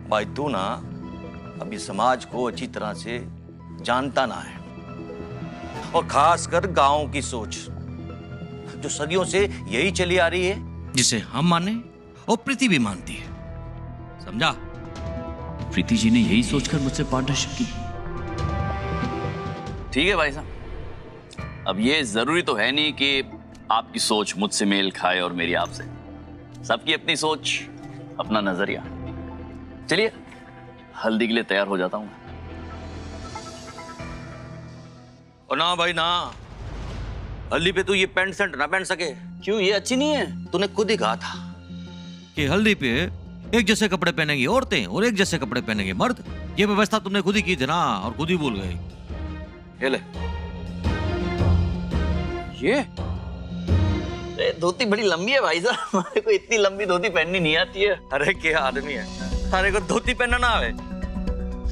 भाई तू ना अभी समाज को अच्छी तरह से जानता ना है, और खासकर गांव की सोच जो सदियों से यही चली आ रही है, जिसे हम माने और प्रीति भी मानती है। समझा? प्रीति जी ने यही सोचकर मुझसे पार्टनरशिप की। ठीक है भाई साहब, अब ये जरूरी तो है नहीं कि आपकी सोच मुझसे मेल खाए और मेरी आपसे। सबकी अपनी सोच, अपना नजरिया। चलिए हल्दी के लिए तैयार हो जाता हूँ। और ना भाई ना, हल्दी पे तू ये पैंट शर्ट ना पहन सके। क्यों, ये अच्छी नहीं है? तूने खुद ही कहा था कि हल्दी पे एक जैसे कपड़े पहनेंगी औरतें और एक जैसे कपड़े पहनेंगे मर्द। ये व्यवस्था तुमने खुद ही की थी ना, और खुद ही भूल गए। ये ले। ये धोती बड़ी लंबी है भाई साहब, हमारे को इतनी लंबी धोती पहननी नहीं आती है। अरे क्या आदमी है, सारे को धोती पहनना ना आवे।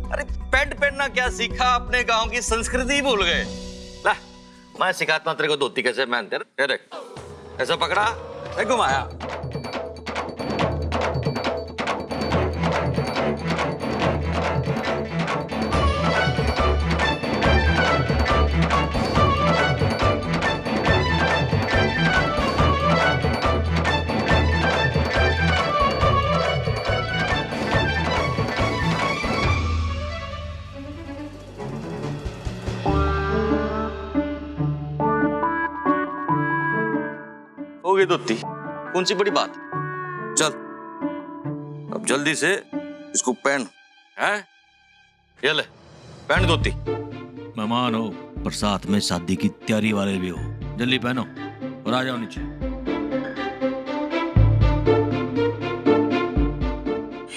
अरे पैंट पहनना क्या सीखा, अपने गांव की संस्कृति ही भूल गए। ला मैं सिखाता हूं तेरे को धोती कैसे पहनते हैं। देख ऐसा पकड़ा, ऐसे घुमाया। हो गई धोती, कौन सी बड़ी बात। चल अब जल्दी से इसको पहन। है ये ले, पहन धोती। मेहमान हो पर साथ में शादी की तैयारी वाले भी हो, जल्दी पहनो और आ जाओ नीचे।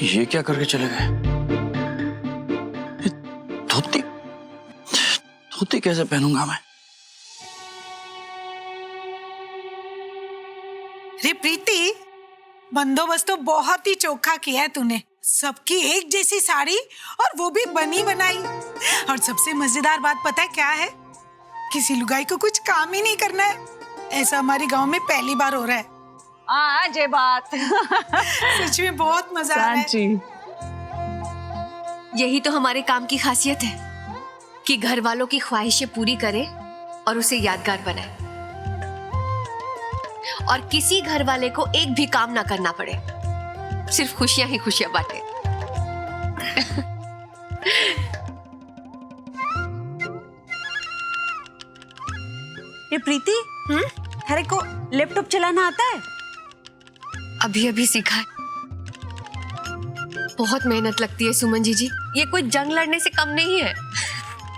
ये क्या करके चले गए? धोती धोती कैसे पहनूंगा मैं? रे प्रीति, बंदोबस्त तो बहुत ही चोखा किया है तूने। सबकी एक जैसी साड़ी, और वो भी बनी बनाई। और सबसे मजेदार बात पता है क्या है? किसी लुगाई को कुछ काम ही नहीं करना है। ऐसा हमारे गांव में पहली बार हो रहा है। हाँ जे बात। सच में बहुत मजा आ रहा है। यही तो हमारे काम की खासियत है कि घर वालों की ख्वाहिशें पूरी करें और उसे यादगार बनाए, और किसी घर वाले को एक भी काम ना करना पड़े, सिर्फ खुशियां ही खुशियां बांटे। ये प्रीति, तेरे को लैपटॉप चलाना आता है? अभी अभी सीखा है। बहुत मेहनत लगती है सुमन जी। ये कोई जंग लड़ने से कम नहीं है।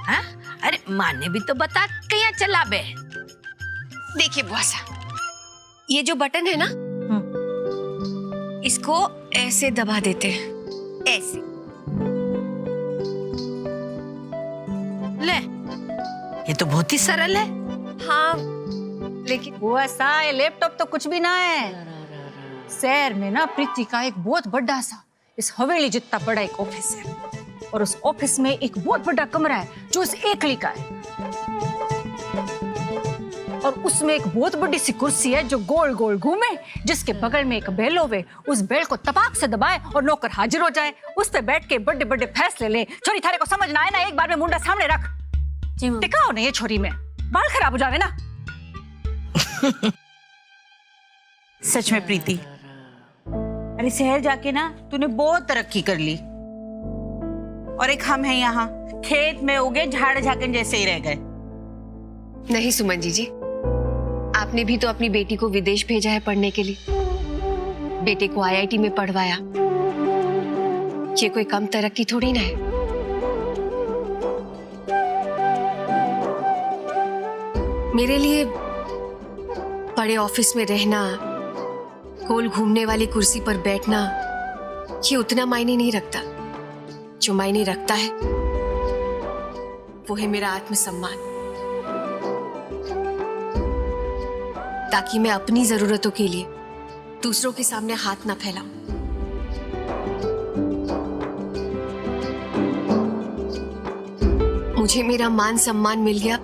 हाँ? अरे माँ ने भी तो बता क्या चला बे। देखिए बुआ साहब, ये जो बटन है ना, इसको ऐसे दबा देते हैं, ऐसे। ले, ये तो बहुत ही सरल है। हाँ, लेकिन वो सा ये लैपटॉप तो कुछ भी ना है। शहर में ना प्रीति का एक बहुत बड़ा सा, इस हवेली जितना बड़ा एक ऑफिस है, और उस ऑफिस में एक बहुत बड़ा कमरा है जो इस एकली का है, और उसमें एक बहुत बड़ी सी कुर्सी है जो गोल गोल घूमे, जिसके बगल में एक बेल होवे। उस बेल को तपाक से दबाए और नौकर हाजिर हो जाए। उस पे बैठ के बड़े बड़े फैसले ले। छोरी थारे को समझ ना आए ना, एक बार में मुंडा सामने रख। टिकाओ ना ये छोरी में, बाल खराब हो जावे ना। सच में प्रीति, अरे शहर जाके ना तूने बहुत तरक्की कर ली, और एक हम हैं यहाँ खेत में उगे झाड़ झाकन जैसे ही रह गए। नहीं सुमन जी, आपने भी तो अपनी बेटी को विदेश भेजा है पढ़ने के लिए, बेटे को आईआईटी में पढ़वाया। ये कोई कम तरक्की थोड़ी ना है। मेरे लिए बड़े ऑफिस में रहना, गोल घूमने वाली कुर्सी पर बैठना, ये उतना मायने नहीं रखता। जो मायने रखता है वो है मेरा आत्मसम्मान, ताकि मैं अपनी जरूरतों के लिए दूसरों के सामने हाथ ना फैलाऊं। मुझे मेरा मान सम्मान मिल गया,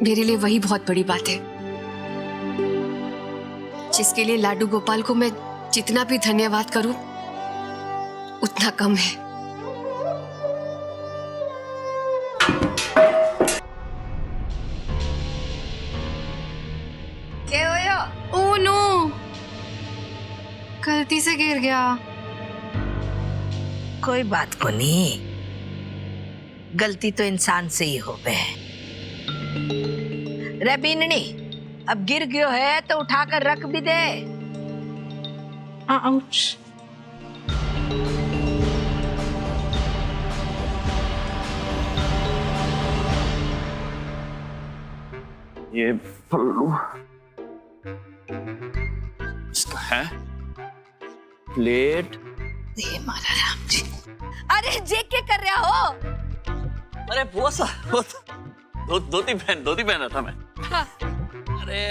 मेरे लिए वही बहुत बड़ी बात है, जिसके लिए लाडू गोपाल को मैं जितना भी धन्यवाद करूं उतना कम है। क्या होया? ओह नो, गलती से गिर गया। कोई बात को नहीं, गलती तो इंसान से ही होवे है। रे बीननी, अब गिर गयो है तो उठाकर रख भी दे। आउच। ये पल्लू इसका है, प्लेट। ये मारा राम जी। अरे जे क्या कर रहा हो? अरे बुआ सा धोती पहन रहा था मैं। अरे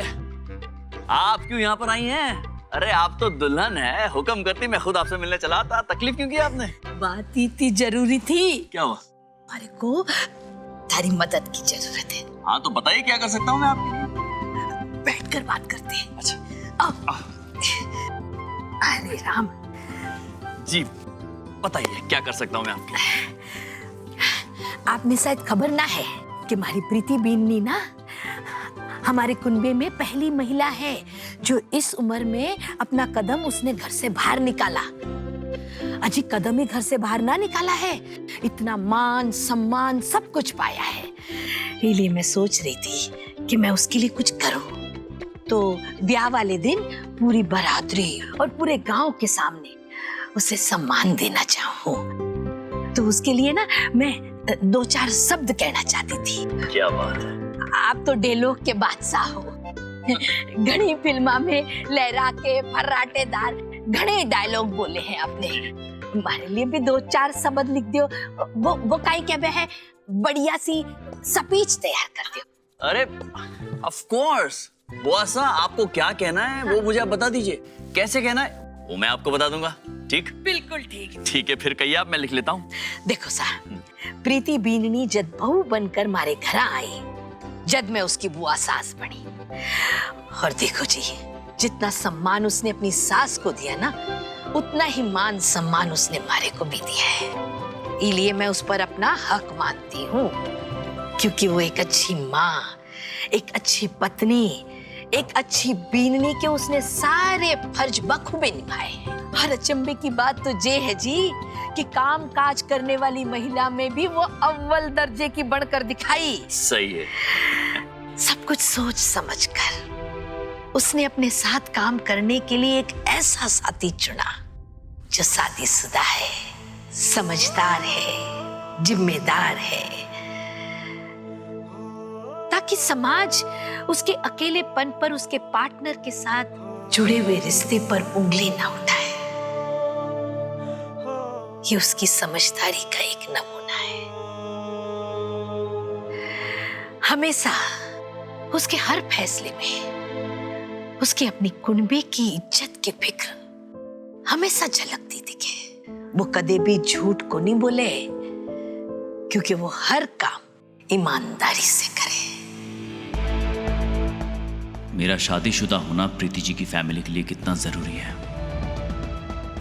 आप क्यों यहाँ पर आई हैं? अरे आप तो दुल्हन है, हुक्म करती मैं खुद आपसे मिलने चला था। तकलीफ क्यों की आपने? बात इतनी जरूरी थी। क्या हुआ? हमारे को तारी मदद की जरूरत है। हाँ तो बताइए क्या कर सकता हूँ मैं आपके लिए? बैठकर बात करते हैं। अच्छा अरे राम जी, बताइए क्या कर सकता हूँ मैं आपके लिए? आपने शायद खबर ना है कि हमारी प्रीति बीननी ना हमारे कुनबे में पहली महिला है जो इस उम्र में अपना कदम उसने घर से बाहर निकाला। अजी कदम ही घर से बाहर ना निकाला है, इतना मान सम्मान सब कुछ पाया है। इसलिए मैं सोच रही थी कि मैं उसके लिए कुछ करूं। तो ब्याह वाले दिन पूरी बरादरी और पूरे गांव के सामने उसे सम्मान देना चाहूं। तो उसके लिए ना मैं 2-4 शब्द कहना चाहती थी। क्या बात है? आप तो डेलोग के बादशाह हो। घनी फिल्मा में लहरा के फर्राटेदार घने डायलॉग बोले हैं आपने। हमारे लिए भी 2-4 शब्द लिख दियो। वो काई क्या है, बढ़िया सी स्पीच तैयार कर दियो। अरे ऑफ कोर्स बुआ सा, आपको क्या कहना है वो मुझे आप बता दीजिए। कैसे कहना है वो मैं आपको बता दूंगा। ठीक? बिल्कुल ठीक। ठीक है, फिर कहिए आप, मैं लिख लेता हूँ। देखो साहब, प्रीति बीननी जब बहू बनकर मारे घर आई, जब मैं उसकी बुआ सास बनी, और देखो जी जितना सम्मान उसने अपनी सास को दिया ना, उतना ही मान सम्मान उसने मारे को भी दिया है। इसलिए मैं उस पर अपना हक मानती हूँ, क्योंकि वो एक अच्छी माँ, एक अच्छी पत्नी, एक अच्छी बीननी के उसने सारे फर्ज बखूबे निभाए हैं। और अचंभे की बात तो ये है जी कि काम काज करने वाली महिला में भी वो अव्वल दर्जे की बढ़कर दिखाई। सही है। सब कुछ सोच समझकर उसने अपने साथ काम करने के लिए एक ऐसा साथी चुना जो शादीशुदा है, समझदार है, जिम्मेदार है, ताकि समाज उसके अकेलेपन पर उसके पार्टनर के साथ जुड़े हुए रिश्ते पर उंगली ना उठाए। ये उसकी समझदारी का एक नमूना है। हमेशा उसके हर फैसले में उसके अपनी कुनबे की इज्जत की फिक्र हमेशा झलकती दिखे। वो कदे भी झूठ को नहीं बोले, क्योंकि वो हर काम ईमानदारी से करे। मेरा शादीशुदा होना प्रीति जी की फैमिली के लिए कितना जरूरी है,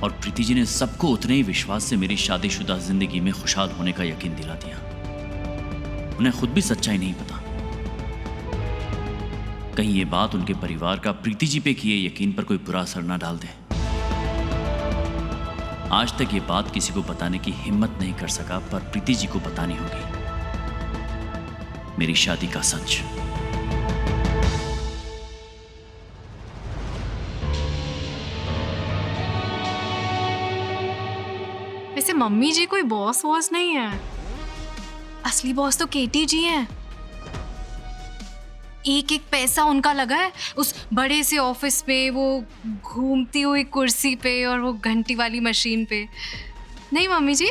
और प्रीति जी ने सबको उतने ही विश्वास से मेरी शादीशुदा जिंदगी में खुशहाल होने का यकीन दिला दिया। उन्हें खुद भी सच्चाई नहीं पता। कहीं ये बात उनके परिवार का प्रीति जी पे किए यकीन पर कोई बुरा असर ना डाल दे। आज तक ये बात किसी को बताने की हिम्मत नहीं कर सका, पर प्रीति जी को बतानी होगी मेरी शादी का सच। वैसे मम्मी जी कोई बॉस वॉस नहीं है, असली बॉस तो केटी जी हैं। एक एक पैसा उनका लगा है उस बड़े से ऑफिस पे, वो घूमती हुई कुर्सी पे और वो घंटी वाली मशीन पे। नहीं मम्मी जी?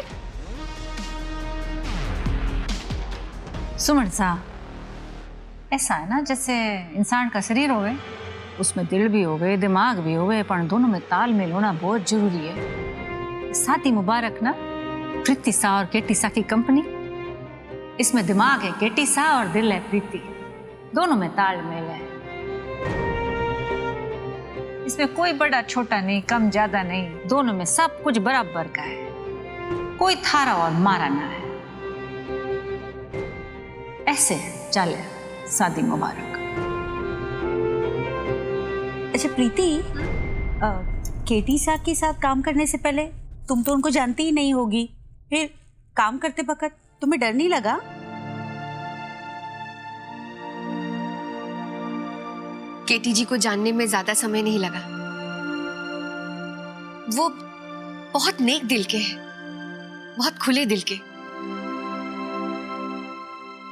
सुमन सा, ऐसा है ना जैसे इंसान का शरीर हो गए, उसमें दिल भी हो गए, दिमाग भी हो गए, पर दोनों में तालमेल होना बहुत जरूरी है। शादी मुबारक ना प्रीति सा और केटी सा की कंपनी। इसमें दिमाग है केटी सा और दिल है प्रीति, दोनों में तालमेल है। इसमें कोई बड़ा छोटा नहीं, कम ज्यादा नहीं, दोनों में सब कुछ बराबर का है। कोई थारा और मारा ना है। ऐसे चले शादी मुबारक। अच्छा प्रीति, केटी साहब के साथ काम करने से पहले तुम तो उनको जानती ही नहीं होगी, फिर काम करते वक्त तुम्हें डर नहीं लगा? केटी जी को जानने में ज्यादा समय नहीं लगा। वो बहुत नेक दिल के हैं, बहुत खुले दिल के।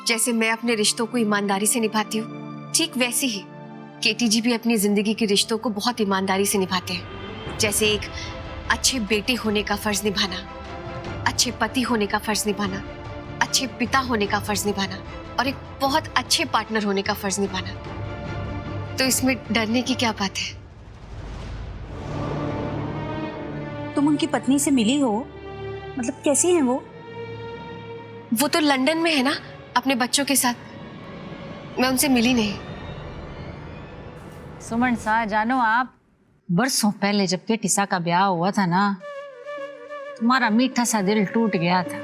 जैसे मैं अपने रिश्तों को ईमानदारी से निभाती हूँ, ठीक वैसे ही केटी जी भी अपनी जिंदगी के रिश्तों को बहुत ईमानदारी से निभाते हैं। जैसे एक अच्छे बेटे होने का फर्ज निभाना, अच्छे पति होने का फर्ज निभाना, अच्छे पिता होने का फर्ज निभाना और एक बहुत अच्छे पार्टनर होने का फर्ज निभाना। तो इसमें डरने की क्या बात है? तुम उनकी पत्नी से मिली हो? मतलब कैसी हैं वो? वो तो लंदन में है ना, अपने बच्चों के साथ। मैं उनसे मिली नहीं। सुमन सा, जानो आप, बरसों पहले जब केटी सा का ब्याह हुआ था ना, तुम्हारा मीठा सा दिल टूट गया था।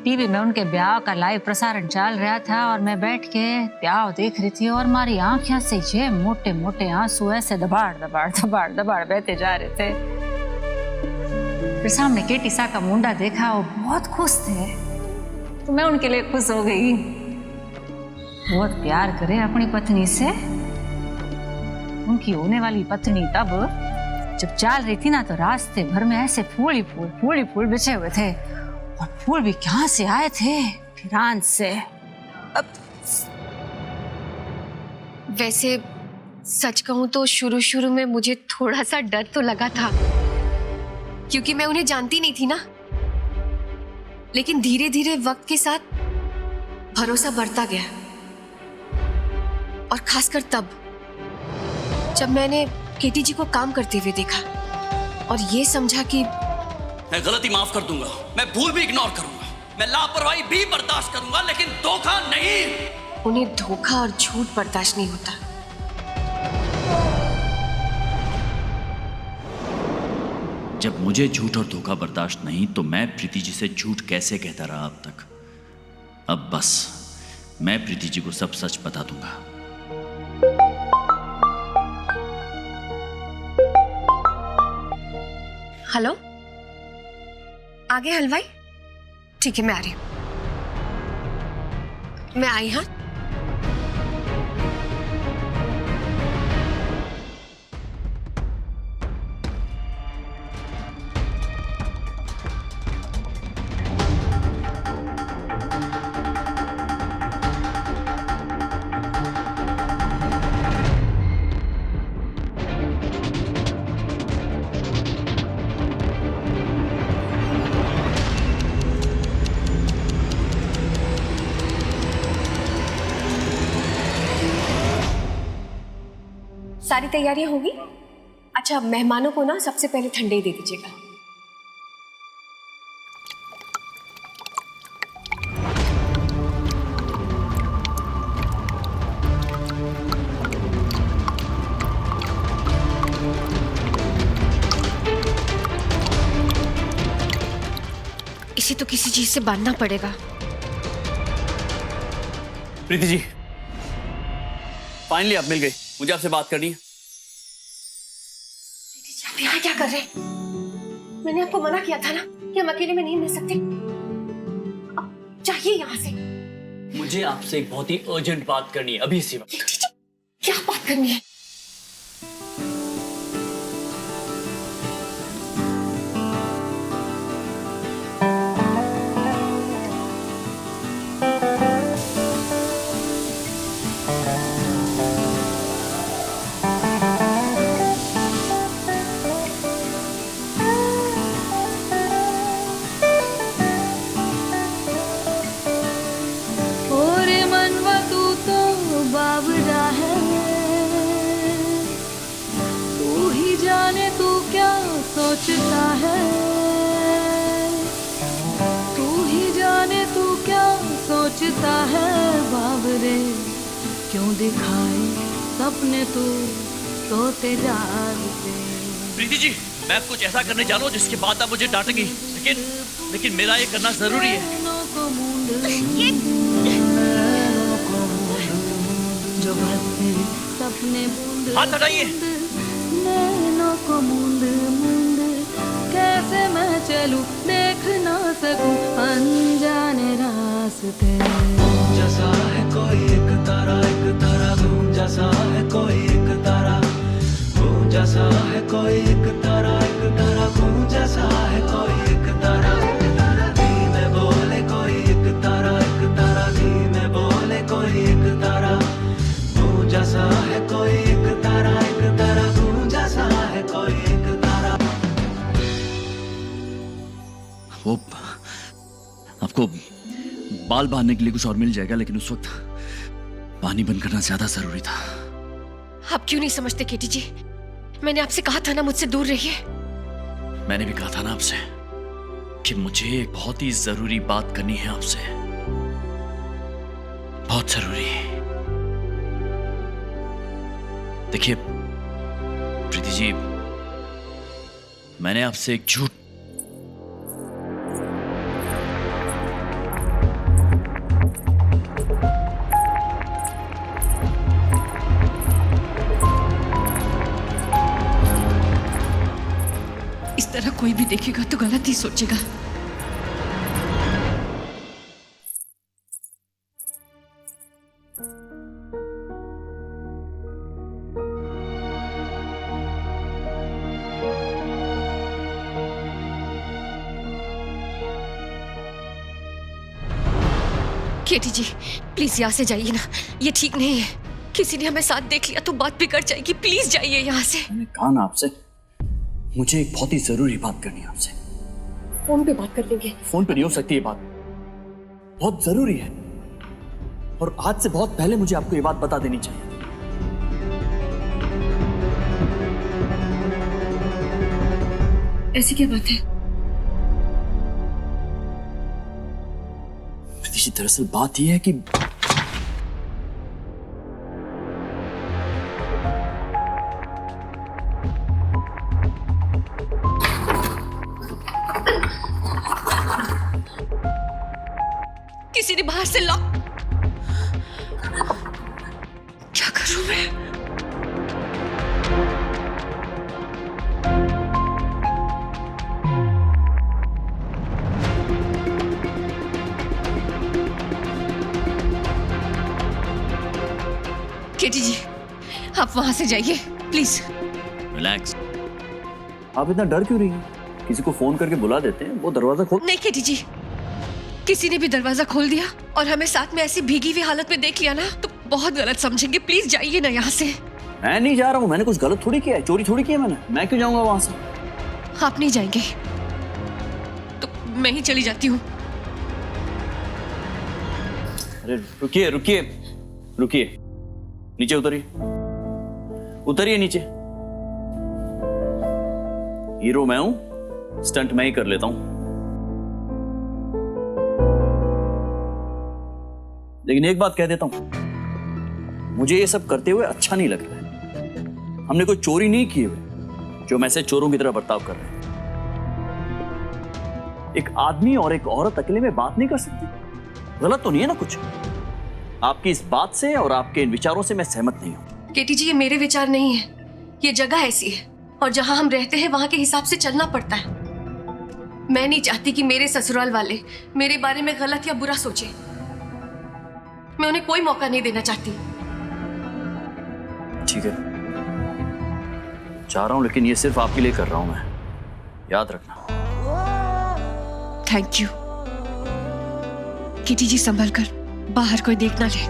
टीवी में उनके ब्याह का लाइव प्रसारण चल रहा था और मैं बैठ के ब्याह देख रही थी और हमारी आंखों से ये मोटे मोटे आंसू ऐसे दबाड़ दबाड़ दबाड़ दबाड़ बहते जा रहे थे। फिर सामने केटी सा का मुंडा देखा, वो बहुत खुश थे, तो मैं उनके लिए खुश हो गई। बहुत प्यार करे अपनी पत्नी से। उनकी होने वाली पत्नी तब जब चल रही थी ना, तो रास्ते भर में ऐसे फूल ही फूल बिछे हुए थे, और फूल भी कहाँ से आए थे? फ्रांस से। अब वैसे सच कहूं तो शुरू में मुझे थोड़ा सा डर तो लगा था, क्योंकि मैं उन्हें जानती नहीं थी ना। लेकिन धीरे धीरे वक्त के साथ भरोसा बढ़ता गया, और खासकर तब जब मैंने केटी जी को काम करते हुए देखा और ये समझा कि मैं गलती माफ कर दूंगा, मैं भूल भी इग्नोर करूंगा, मैं लापरवाही भी बर्दाश्त करूंगा, लेकिन धोखा नहीं। उन्हें धोखा और झूठ बर्दाश्त नहीं होता। जब मुझे झूठ और धोखा बर्दाश्त नहीं, तो मैं प्रीति जी से झूठ कैसे कहता रहा अब तक? अब बस मैं प्रीति जी को सब सच बता दूंगा। हेलो, आगे हलवाई? ठीक है, मैं आ रही हूँ। मैं आई। हाँ, सारी तैयारियां होगी? अच्छा, मेहमानों को ना सबसे पहले ठंडे ही दे दीजिएगा। इसे तो किसी चीज से बांधना पड़ेगा। प्रीति जी, फाइनली आप मिल गई। मुझे आपसे बात करनी है। आप यहाँ क्या कर रहे हैं? मैंने आपको मना किया था ना कि हम अकेले में नहीं मिल सकते। अब चाहिए यहाँ से। मुझे आपसे एक बहुत ही अर्जेंट बात करनी है, अभी इसी वक्त। क्या बात करनी है? सोचता है तू ही जाने, तू क्या सोचता है बाबरे, क्यों दिखाए सपने तू सोते जागते। प्रीति जी, मैं कुछ ऐसा करने जा रहा हूँ जिसके बाद आप मुझे डांटेंगी, लेकिन मेरा ये करना जरूरी है। हाथ हटाइए। नैनों को मूंद मूंद कैसे मैं चलूं, देख ना सकूं अनजाने रास्ते। जैसा है कोई एक तारा घूम, जैसा है कोई एक तारा घूम, जैसा है कोई एक तारा घूम, जैसा है कोई एक तारा धीमे बोले, कोई एक तारा धीमे बोले, कोई एक तारा घूम, जैसा है कोई एक तारा घूम, जैसा है कोई एक तारा। वो आपको बाल बांधने के लिए कुछ और मिल जाएगा, लेकिन उस वक्त पानी बंद करना ज्यादा जरूरी था। आप क्यों नहीं समझते केटी जी? मैंने आपसे कहा था ना मुझसे दूर रहिए। मैंने भी कहा था ना आपसे कि मुझे एक बहुत ही जरूरी बात करनी है आपसे, बहुत जरूरी। देखिए प्रीति जी, मैंने आपसे एक झूठ इस तरह कोई भी देखेगा तो गलत ही सोचेगा। केटी जी प्लीज यहाँ से जाइए ना, ये ठीक नहीं है। किसी ने हमें साथ देख लिया तो बात बिगड़ जाएगी। प्लीज जाइए यहाँ से। मैंने कहा ना आपसे, मुझे एक बहुत ही जरूरी बात करनी है आपसे। फोन पे बात कर लेंगे। फोन पे नहीं हो सकती ये बात, बहुत जरूरी है और आज से बहुत पहले मुझे आपको ये बात बता देनी चाहिए। ऐसी क्या बात है? प्रीति जी, दरअसल बात यह है कि किसी ने बाहर से लॉक। क्या करूं मैं? केटी जी आप वहां से जाइए प्लीज। रिलैक्स। आप इतना डर क्यों रही हैं? किसी को फोन करके बुला देते हैं, वो दरवाजा खोल। नहीं केटी जी, किसी ने भी दरवाजा खोल दिया और हमें साथ में ऐसी भीगी हुई हालत में देख लिया ना तो बहुत गलत समझेंगे। प्लीज जाइए ना यहाँ से। मैं नहीं जा रहा हूँ, मैंने कुछ गलत थोड़ी किया है, चोरी थोड़ी किया मैंने। मैं क्यों जाऊंगा वहां से? आप नहीं जाएंगे तो मैं ही चली जाती हूँ। अरे रुकिए रुकिए रुकिए, नीचे उतरिए, उतरिए नीचे। हीरो मैं हूं, स्टंट मैं ही कर लेता हूं, लेकिन एक बात कह देता हूं, मुझे ये सब करते हुए अच्छा नहीं लग रहा है। हमने कोई चोरी नहीं की हुई जो मैं से चोरों की तरह बर्ताव कर रहे हैं। एक आदमी और एक औरत अकेले में बात नहीं कर सकती। गलत तो नहीं है ना कुछ? आपकी इस बात से और आपके इन विचारों से मैं सहमत नहीं हूं। केटी जी ये मेरे विचार नहीं है, ये जगह ऐसी है और जहां हम रहते हैं वहां के हिसाब से चलना पड़ता है। मैं नहीं चाहती कि मेरे ससुराल वाले मेरे बारे में गलत या बुरा सोचे। मैं उन्हें कोई मौका नहीं देना चाहती। ठीक है, चाह रहा हूं, लेकिन ये सिर्फ आपके लिए कर रहा हूं मैं, याद रखना। Thank you. केटी जी संभल कर, बाहर कोई देख ना ले।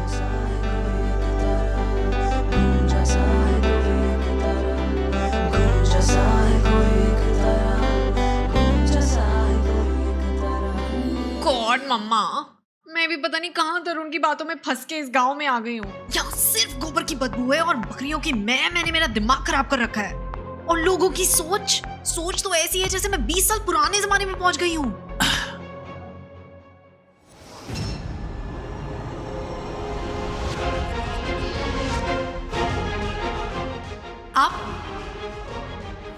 गॉड मम्मा, मैं भी पता नहीं कहां तरुण की बातों में फंस के इस गांव में आ गई हूँ। यहाँ सिर्फ गोबर की बदबू है और बकरियों की मैंने मेरा दिमाग खराब कर रखा है। और लोगों की सोच तो ऐसी है जैसे मैं 20 साल पुराने जमाने में पहुंच गई हूँ।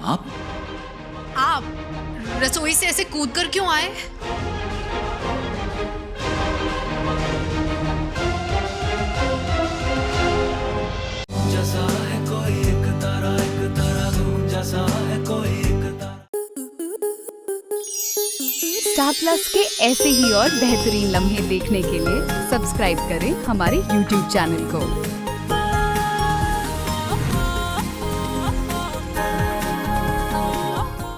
आप ऐसे कूद कर क्यों आए? जैसा है कोई एक तारा घूम जैसा है कोई एक तारा। स्टार प्लस के ऐसे ही और बेहतरीन लम्हे देखने के लिए सब्सक्राइब करें हमारे YouTube चैनल को।